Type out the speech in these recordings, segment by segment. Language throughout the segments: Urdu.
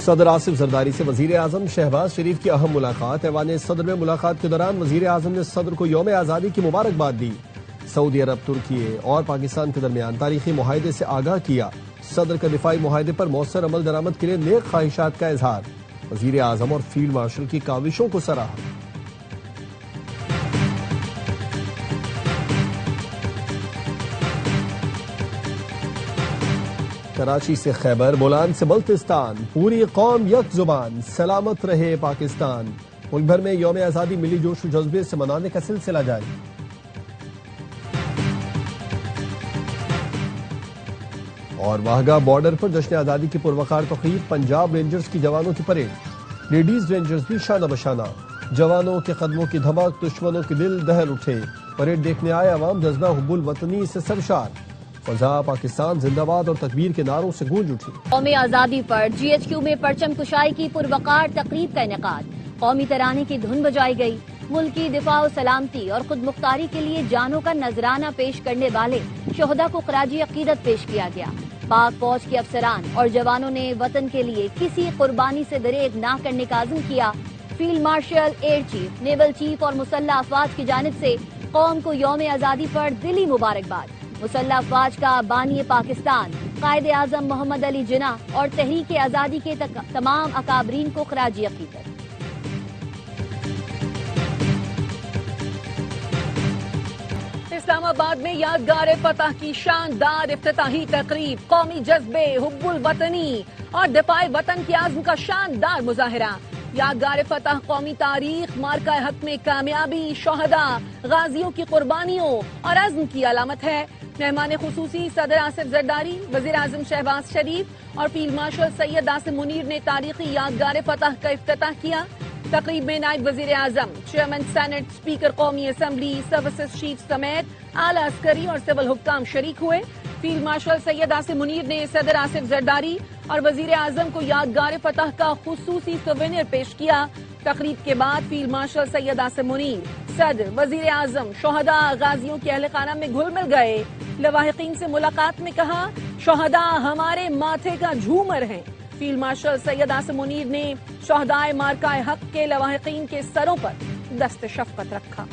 صدر آصف زرداری سے وزیر اعظم شہباز شریف کی اہم ملاقات۔ ایوان صدر میں ملاقات کے دوران وزیر اعظم نے صدر کو یوم آزادی کی مبارکباد دی۔ سعودی عرب، ترکی اور پاکستان کے درمیان تاریخی معاہدے سے آگاہ کیا۔ صدر کا دفاعی معاہدے پر مؤثر عمل درآمد کے لیے نیک خواہشات کا اظہار۔ وزیر اعظم اور فیلڈ مارشل کی کاوشوں کو سراہا۔ کراچی سے خیبر، بولان سے بلتستان، پوری قوم یک زبان، سلامت رہے پاکستان۔ ملک بھر میں یوم آزادی ملی جوش و جذبے سے منانے کا سلسلہ جاری۔ اور واہگہ بارڈر پر جشن آزادی کی پروقار تقریب، پنجاب رینجرز کی جوانوں کی پریڈ۔ لیڈیز رینجرز بھی شانہ بشانہ، جوانوں کے قدموں کی دھمک دشمنوں کے دل دہل اٹھے۔ پریڈ دیکھنے آئے عوام جذبہ حب الوطنی سے سرشار۔ فضا پاکستان زندہ باد اور تکبیر کے نعروں سے گونج اٹھی۔ قوم آزادی پر جی ایچ کیو میں پرچم کشائی کی پروقار تقریب کا انعقاد۔ قومی ترانے کی دھن بجائی گئی۔ ملکی دفاع و سلامتی اور خود مختاری کے لیے جانوں کا نذرانہ پیش کرنے والے شہداء کو خراج عقیدت پیش کیا گیا۔ پاک فوج کے افسران اور جوانوں نے وطن کے لیے کسی قربانی سے دریغ نہ کرنے کا عزم کیا۔ Field marshal, air chief, naval chief اور مسلح افواج کی جانب سے قوم کو یوم آزادی پر دلی مبارکباد۔ مسلح افواج کا بانی پاکستان قائد اعظم محمد علی جناح اور تحریک آزادی کے تمام اکابرین کو خراج عقیدت۔ اسلام آباد میں یادگار فتح کی شاندار افتتاحی تقریب، قومی جذبے، حب الوطنی اور دفاع وطن کے عزم کا شاندار مظاہرہ۔ یادگار فتح قومی تاریخ، مارکہ حق میں کامیابی، شہداء، غازیوں کی قربانیوں اور عزم کی علامت ہے۔ مہمان خصوصی صدر آصف زرداری، وزیر اعظم شہباز شریف اور فیلڈ مارشل سید عاصم منیر نے تاریخی یادگار فتح کا افتتاح کیا۔ تقریب میں نائب وزیر اعظم، چیئرمین سینٹ، اسپیکر قومی اسمبلی، سروسز چیف سمیت اعلی عسکری اور سول حکام شریک ہوئے۔ فیلڈ مارشل سید عاصم منیر نے صدر آصف زرداری اور وزیر اعظم کو یادگار فتح کا خصوصی سووینیر پیش کیا۔ تقریب کے بعد فیلڈ مارشل سید عاصم منیر، صدر، وزیر اعظم، شہداء، غازیوں کے اہل خانہ میں گھل مل گئے۔ لواحقین سے ملاقات میں کہا، شہداء ہمارے ماتھے کا جھومر ہیں۔ فیلڈ مارشل سید عاصم منیر نے شہداء مارکہ حق کے لواحقین کے سروں پر دست شفقت رکھا۔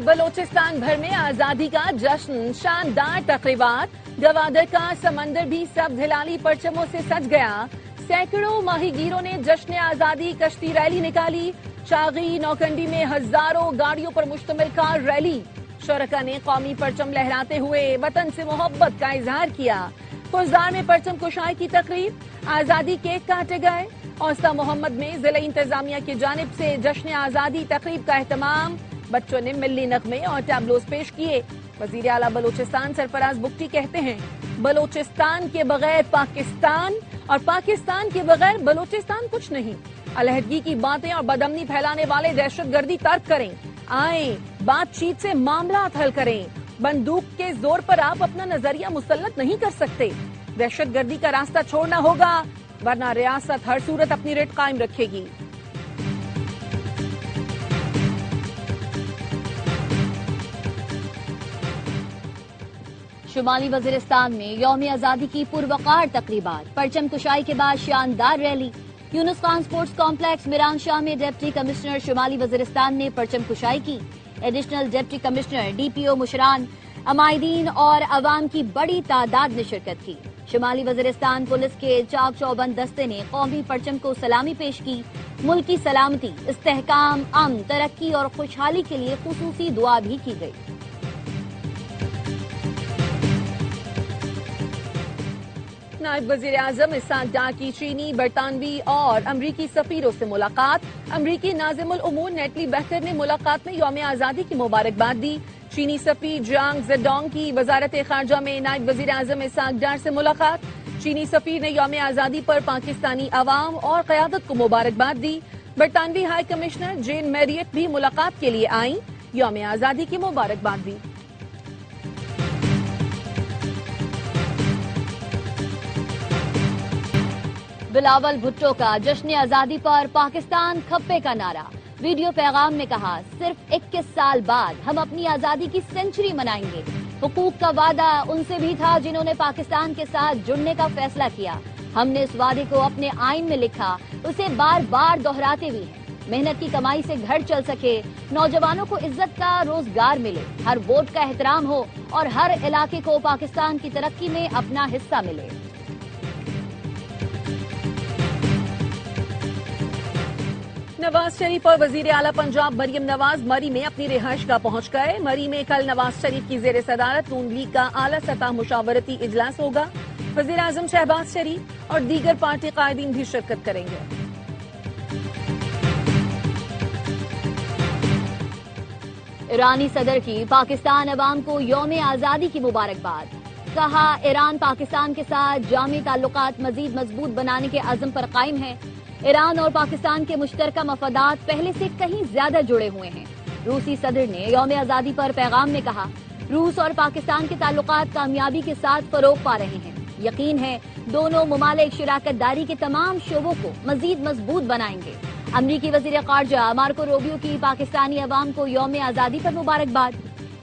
بلوچستان بھر میں آزادی کا جشن، شاندار تقریبات، گوادر کا سمندر بھی سبز ہلالی پرچموں سے سج گیا۔ سینکڑوں ماہی گیروں نے جشن آزادی کشتی ریلی نکالی۔ شاغی نوکنڈی میں ہزاروں گاڑیوں پر مشتمل کار ریلی۔ شرکاء نے قومی پرچم لہراتے ہوئے وطن سے محبت کا اظہار کیا۔ فوزدار میں پرچم کشائی کی تقریب، آزادی کیک کاٹے گئے۔ اوسطی محمد میں ضلع انتظامیہ کی جانب سے جشن آزادی تقریب کا اہتمام، بچوں نے ملی نغمے اور ٹیبلوز پیش کیے۔ وزیر اعلیٰ بلوچستان سرفراز بگٹی کہتے ہیں، بلوچستان کے بغیر پاکستان اور پاکستان کے بغیر بلوچستان کچھ نہیں۔ علیحدگی کی باتیں اور بدامنی پھیلانے والے دہشت گردی ترک کریں، آئیں بات چیت سے معاملات حل کریں۔ بندوق کے زور پر آپ اپنا نظریہ مسلط نہیں کر سکتے۔ دہشت گردی کا راستہ چھوڑنا ہوگا، ورنہ ریاست ہر صورت اپنی ریٹ قائم رکھے گی۔ شمالی وزیرستان میں یوم آزادی کی پروقار تقریبات، پرچم کشائی کے بعد شاندار rally. Younis Khan sports complex Miran Shah میں ڈپٹی کمشنر شمالی وزیرستان نے پرچم کشائی کی۔ Additional deputy commissioner, D P O مشران، عمائدین اور عوام کی بڑی تعداد نے شرکت کی۔ شمالی وزیرستان پولیس کے چاک چوبند دستے نے قومی پرچم کو سلامی پیش کی۔ ملک کی سلامتی، استحکام، امن، ترقی اور خوشحالی کے لیے خصوصی دعا بھی کی گئی۔ نائب وزیر اعظم اسحاق ڈار کی چینی، برطانوی اور امریکی سفیروں سے ملاقات۔ امریکی ناظم الامور نیٹلی بہتر نے ملاقات میں یوم آزادی کی مبارکباد دی۔ چینی سفیر جانگ زیڈونگ کی وزارت خارجہ میں نائب وزیر اعظم اسحاق ڈار سے ملاقات۔ چینی سفیر نے یوم آزادی پر پاکستانی عوام اور قیادت کو مبارکباد دی۔ برطانوی ہائی کمشنر جین میریٹ بھی ملاقات کے لیے آئیں، یوم آزادی کی مبارکباد دی۔ بلاول بھٹو کا جشن آزادی پر پاکستان کھپے کا نعرہ۔ ویڈیو پیغام میں کہا، صرف 21 سال بعد ہم اپنی آزادی کی سینچری منائیں گے۔ حقوق کا وعدہ ان سے بھی تھا جنہوں نے پاکستان کے ساتھ جڑنے کا فیصلہ کیا. ہم نے اس وعدے کو اپنے آئین میں لکھا, اسے بار بار دہراتے بھی ہیں. محنت کی کمائی سے گھر چل سکے, نوجوانوں کو عزت کا روزگار ملے, ہر ووٹ کا احترام ہو اور ہر علاقے کو پاکستان کی ترقی میں اپنا حصہ ملے. نواز شریف اور وزیر اعلیٰ پنجاب مریم نواز مری میں اپنی رہائش گاہ پہنچ گئے. مری میں کل نواز شریف کی زیر صدارت نون لیگ کا اعلیٰ سطح مشاورتی اجلاس ہوگا. وزیر اعظم شہباز شریف اور دیگر پارٹی قائدین بھی شرکت کریں گے. ایرانی صدر کی پاکستان عوام کو یوم آزادی کی مبارکباد. کہا ایران پاکستان کے ساتھ جامع تعلقات مزید مضبوط بنانے کے عزم پر قائم ہے. ایران اور پاکستان کے مشترکہ مفادات پہلے سے کہیں زیادہ جڑے ہوئے ہیں. روسی صدر نے یوم آزادی پر پیغام میں کہا, روس اور پاکستان کے تعلقات کامیابی کے ساتھ فروغ پا رہے ہیں. یقین ہے دونوں ممالک شراکت داری کے تمام شعبوں کو مزید مضبوط بنائیں گے. امریکی وزیر خارجہ مارکو روبیو کی پاکستانی عوام کو یوم آزادی پر مبارکباد.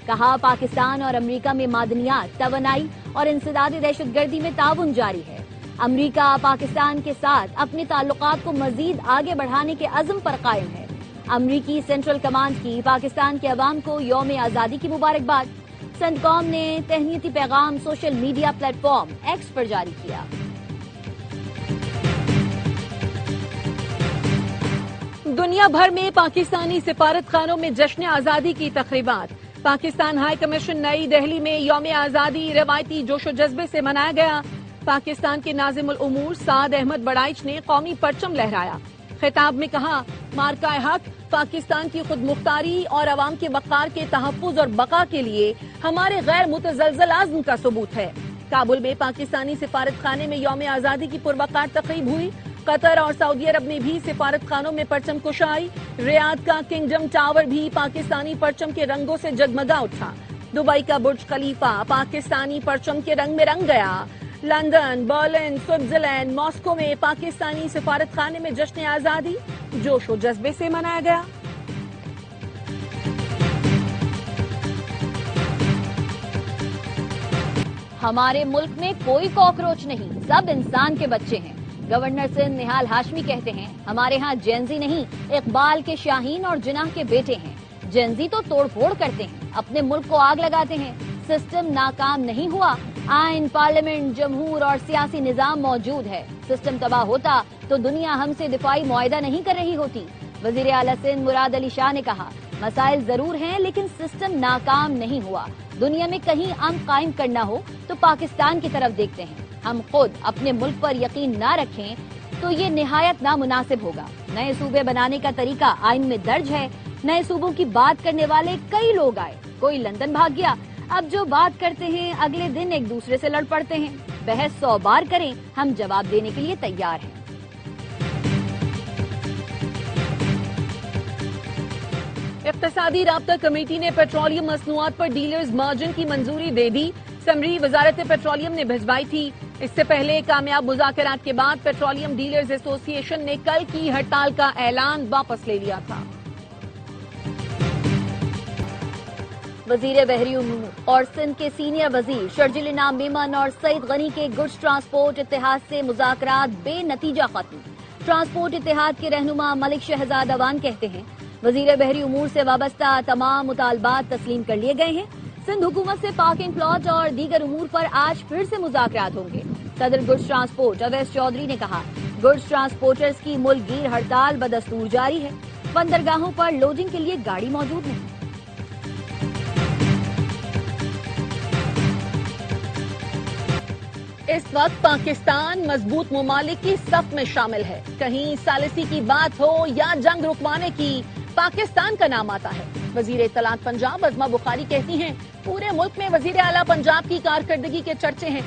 کہا پاکستان اور امریکہ میں معدنیات, توانائی اور انسداد دہشت گردی میں تعاون جاری ہے. امریکہ پاکستان کے ساتھ اپنے تعلقات کو مزید آگے بڑھانے کے عزم پر قائم ہے. امریکی سینٹرل کمانڈ کی پاکستان کے عوام کو یوم آزادی کی مبارکباد. سینٹ کام نے تہنیتی پیغام social media platform X پر جاری کیا. دنیا بھر میں پاکستانی سفارت خانوں میں جشن آزادی کی تقریبات. پاکستان ہائی کمیشن نئی دہلی میں یوم آزادی روایتی جوش و جذبے سے منایا گیا. پاکستان کے ناظم الامور سعد احمد بڑائچ نے قومی پرچم لہرایا. خطاب میں کہا, مارکہ حق پاکستان کی خود مختاری اور عوام کے وقار کے تحفظ اور بقا کے لیے ہمارے غیر متزلزل عزم کا ثبوت ہے. کابل میں پاکستانی سفارت خانے میں یوم آزادی کی پروقار تقریب ہوئی. قطر اور سعودی عرب میں بھی سفارت خانوں میں پرچم کشائی. ریاض کا کنگڈم ٹاور بھی پاکستانی پرچم کے رنگوں سے جگمگا اٹھا. دبئی کا برج خلیفہ پاکستانی پرچم کے رنگ میں رنگ گیا. لندن، برلن، سوئٹزرلینڈ، ماسکو میں پاکستانی سفارت خانے میں جشن آزادی جوش و جذبے سے منایا گیا. ہمارے ملک میں کوئی کاکروچ نہیں, سب انسان کے بچے ہیں. گورنر سندھ نہال ہاشمی کہتے ہیں, ہمارے ہاں جینزی نہیں, اقبال کے شاہین اور جناح کے بیٹے ہیں. جینزی تو توڑ پھوڑ کرتے ہیں, اپنے ملک کو آگ لگاتے ہیں. سسٹم ناکام نہیں ہوا. آئین, پارلیمنٹ, جمہور اور سیاسی نظام موجود ہے. سسٹم تباہ ہوتا تو دنیا ہم سے دفاعی معاہدہ نہیں کر رہی ہوتی. وزیر اعلیٰ سندھ مراد علی شاہ نے کہا, مسائل ضرور ہیں لیکن سسٹم ناکام نہیں ہوا. دنیا میں کہیں امن قائم کرنا ہو تو پاکستان کی طرف دیکھتے ہیں. ہم خود اپنے ملک پر یقین نہ رکھیں تو یہ نہایت نامناسب ہوگا. نئے صوبے بنانے کا طریقہ آئین میں درج ہے. نئے صوبوں کی بات کرنے والے کئی لوگ آئے, کوئی لندن بھاگ گیا. اب جو بات کرتے ہیں اگلے دن ایک دوسرے سے لڑ پڑتے ہیں. بحث 100 بار کریں, ہم جواب دینے کے لیے تیار ہیں. اقتصادی رابطہ کمیٹی نے پیٹرولیم مصنوعات پر ڈیلرز مارجن کی منظوری دے دی. سمری وزارت پیٹرولیم نے بھجوائی تھی. اس سے پہلے کامیاب مذاکرات کے بعد پیٹرولیم ڈیلرز ایسوسی ایشن نے کل کی ہڑتال کا اعلان واپس لے لیا تھا. وزیر بحری امور اور سندھ کے سینئر وزیر شرجیل انعام میمن اور سعید غنی کے گڈز ٹرانسپورٹ اتحاد سے مذاکرات بے نتیجہ ختم. ٹرانسپورٹ اتحاد کے رہنما ملک شہزاد اوان کہتے ہیں, وزیر بحری امور سے وابستہ تمام مطالبات تسلیم کر لیے گئے ہیں. سندھ حکومت سے پارکنگ پلاٹ اور دیگر امور پر آج پھر سے مذاکرات ہوں گے. صدر گڈز ٹرانسپورٹ اویس چودھری نے کہا, گڈز ٹرانسپورٹرز کی ملک گیر ہڑتال بدستور جاری ہے. بندرگاہوں پر لوڈنگ کے لیے گاڑی موجود نہیں. اس وقت پاکستان مضبوط ممالک کی صف میں شامل ہے. کہیں ثالثی کی بات ہو یا جنگ رکوانے کی, پاکستان کا نام آتا ہے. وزیر اطلاعات پنجاب عظما بخاری کہتی ہیں, پورے ملک میں وزیر اعلیٰ پنجاب کی کارکردگی کے چرچے ہیں.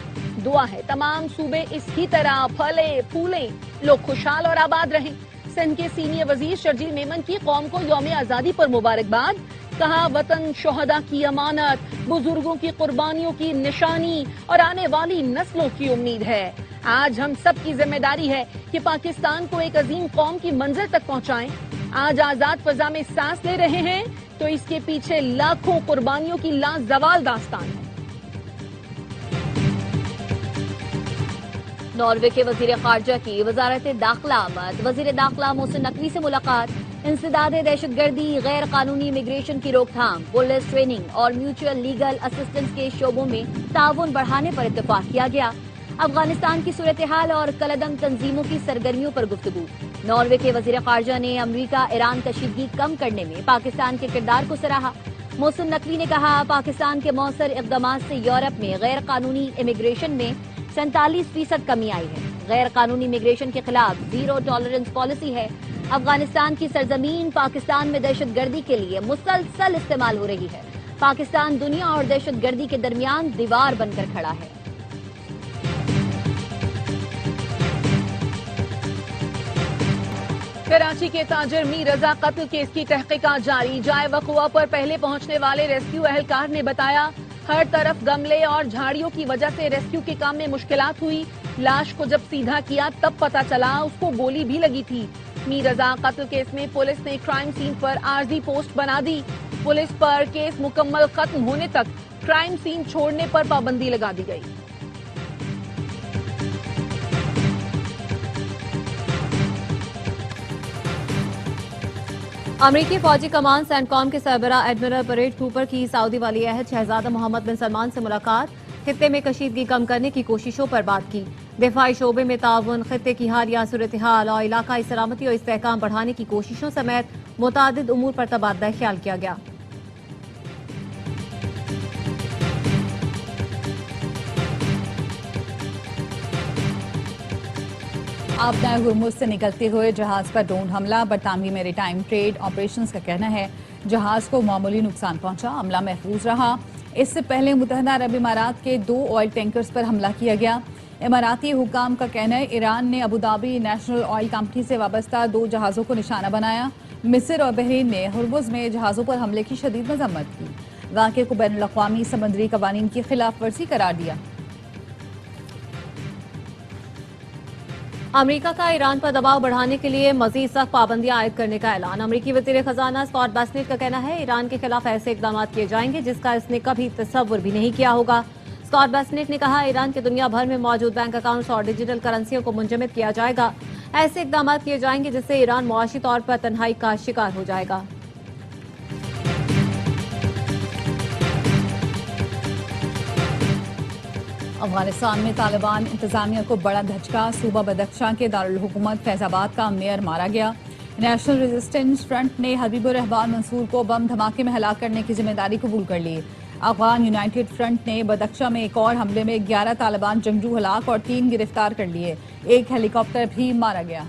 دعا ہے تمام صوبے اس کی طرح پھلے پھولیں, لوگ خوشحال اور آباد رہیں. سندھ کے سینئر وزیر شرجیل میمن کی قوم کو یوم آزادی پر مبارکباد. کہا, وطن شہداء کی امانت, بزرگوں کی قربانیوں کی نشانی اور آنے والی نسلوں کی امید ہے. آج ہم سب کی ذمہ داری ہے کہ پاکستان کو ایک عظیم قوم کی منزل تک پہنچائیں. آج آزاد فضا میں سانس لے رہے ہیں تو اس کے پیچھے لاکھوں قربانیوں کی لازوال داستان ہے. ناروے کے وزیر خارجہ کی وزارت داخلہ آمد، وزیر داخلہ محسن نقوی سے ملاقات، انسداد دہشت گردی، غیر قانونی امیگریشن کی روک تھام، پولیس ٹریننگ اور میوچل لیگل اسسٹنس کے شعبوں میں تعاون بڑھانے پر اتفاق کیا گیا۔ افغانستان کی صورتحال اور کالعدم تنظیموں کی سرگرمیوں پر گفتگو۔ ناروے کے وزیر خارجہ نے امریکہ ایران کشیدگی کم کرنے میں پاکستان کے کردار کو سراہا۔ محسن نقوی نے کہا، پاکستان کے مؤثر اقدامات سے یورپ میں غیر قانونی امیگریشن میں 47% کمی آئی ہے۔ غیر قانونی امیگریشن کے خلاف زیرو ٹالرنس پالیسی ہے۔ افغانستان کی سرزمین پاکستان میں دہشت گردی کے لیے مسلسل استعمال ہو رہی ہے۔ پاکستان دنیا اور دہشت گردی کے درمیان دیوار بن کر کھڑا ہے۔ کراچی کے تاجر میر رضا قتل کیس کی تحقیقات جاری۔ جائے وقوع پر پہلے پہنچنے والے ریسکیو اہلکار نے بتایا، ہر طرف گملے اور جھاڑیوں کی وجہ سے ریسکیو کے کام میں مشکلات ہوئی۔ لاش کو جب سیدھا کیا تب پتہ چلا اس کو گولی بھی لگی تھی۔ میر رضا قتل کیس میں پولیس نے کرائم سین پر عارضی پوسٹ بنا دی۔ پولیس پر کیس مکمل ختم ہونے تک کرائم سین چھوڑنے پر پابندی لگا دی گئی۔ امریکی فوجی کمان سینٹ کام کے سربراہ ایڈمرل پریڈ کوپر کی سعودی ولی عہد شہزادہ محمد بن سلمان سے ملاقات، خطے میں کشیدگی کم کرنے کی کوششوں پر بات کی۔ دفاعی شعبے میں تعاون، خطے کی حالیہ صورتحال اور علاقائی سلامتی اور استحکام بڑھانے کی کوششوں سمیت متعدد امور پر تبادلہ خیال کیا گیا۔ آبدار ہرمز سے نکلتے ہوئے جہاز پر ڈرون حملہ، برطانوی میری ٹائم ٹریڈ آپریشنز کا کہنا ہے جہاز کو معمولی نقصان پہنچا، عملہ محفوظ رہا۔ اس سے پہلے متحدہ عرب امارات کے 2 آئل ٹینکرز پر حملہ کیا گیا۔ اماراتی حکام کا کہنا ہے ایران نے ابوظہبی نیشنل آئل کمپنی سے وابستہ 2 جہازوں کو نشانہ بنایا۔ مصر اور بحرین نے ہرمز میں جہازوں پر حملے کی شدید مذمت کی، واقعے کو بین الاقوامی سمندری قوانین کی خلاف ورزی قرار دیا۔ امریکہ کا ایران پر دباؤ بڑھانے کے لیے مزید سخت پابندیاں عائد کرنے کا اعلان۔ امریکی وزیر خزانہ اسکاٹ بیسنٹ کا کہنا ہے ایران کے خلاف ایسے اقدامات کیے جائیں گے جس کا اس نے کبھی تصور بھی نہیں کیا ہوگا۔ اسکاٹ بیسنٹ نے کہا، ایران کے دنیا بھر میں موجود بینک اکاؤنٹس اور ڈیجیٹل کرنسیوں کو منجمد کیا جائے گا۔ ایسے اقدامات کیے جائیں گے جس سے ایران معاشی طور پر تنہائی کا شکار ہو جائے گا۔ افغانستان میں طالبان انتظامیہ کو بڑا دھچکا، صوبہ بدخشاں کے دارالحکومت فیض آباد کا میئر مارا گیا۔ نیشنل ریزسٹنس فرنٹ نے حبیب الرحمان منصور کو بم دھماکے میں ہلاک کرنے کی ذمہ داری قبول کر لی۔ افغان یونائیٹڈ فرنٹ نے بدخشاں میں ایک اور حملے میں 11 طالبان جنگجو ہلاک اور 3 گرفتار کر لیے، ایک ہیلی کاپٹر بھی مارا گیا۔